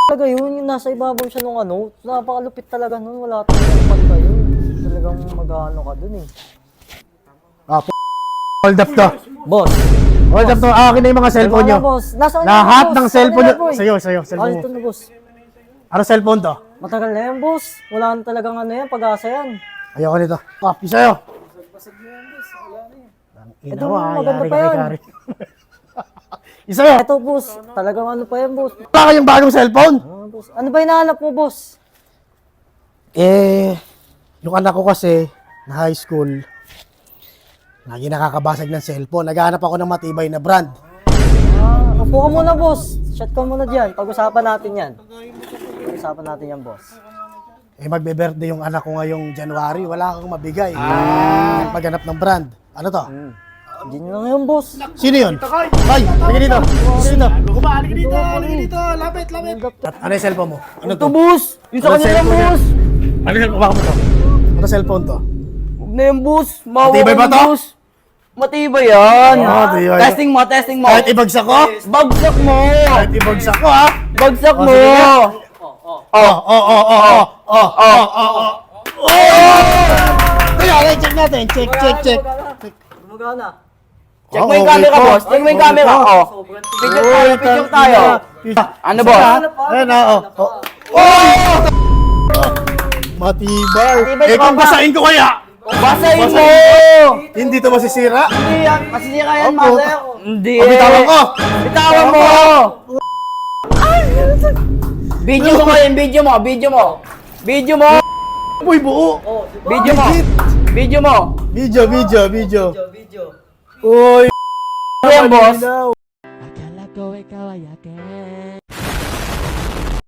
Talaga yun, yung nasa ibabaw siya nung ano, napakalupit talaga nun, wala talagang pagka yun. Talagang mag-ano ka dun eh. Hold up to. Boss. Hold up to. Akin na yung mga cellphone nyo. Boss. Nasaan Lahat boss? ng cellphone nyo. Sa'yo. Sa'yo. Cellphone mo. Ito na, boss. Ano cellphone to? Matagal na yan, boss. Wala na talagang ano yan, pag-asa yan. Ayoko nito. Copy sa'yo. Ito, maganda pa yan. Isa yun. Ito, boss. Talagang ano pa yan, boss. Wala kayong bagong cellphone? Boss. Ano ba hinahanap mo, boss? Yung anak ko kasi, na high school, lagi nakakabasag ng cellphone. Naghahanap ako ng matibay na brand. Upo ka muna, boss. Shot ka muna dyan. Pag-usapan natin yan. Pag-usapan natin yan, boss. Magbe-birthday yung anak ko ngayong January. Wala akong mabigay. Maghanap ng brand. Ano to? Hindi nyo lang yun, boss. Sino yun? Ay, halika dito. Sino? Halika dito. Lapit. Ano yung cellphone mo? Ano Ito, to? boss. Yung sa Ano kanila, cellphone yan? boss. Ano yung cellphone mo to? Ano cellphone to? Huwag na yan, boss. Matibay ba to? Matibay yan. Matibay. Testing mo. Kahit ibagsak ko? Bagsak mo. Kahit ibagsak ko, ha? Bagsak mo. Kaya, check natin. Check. Gumagana. Check mo yung camera, boss. Check mo yung camera. Picture tayo. Ano, boss? Ayan, Matibay. Matibay Kung ba? basahin ko kaya, Basahin mo! hindi to masisira. Hindi yan. Masisira yan, Opo. master. Hindi. Bitawan ko. Bitawan mo! Video mo ngayon, video mo. Uy, buo. Video mo. Video. Uy. Ano yan, boss? Akala ko ikaw ay akin.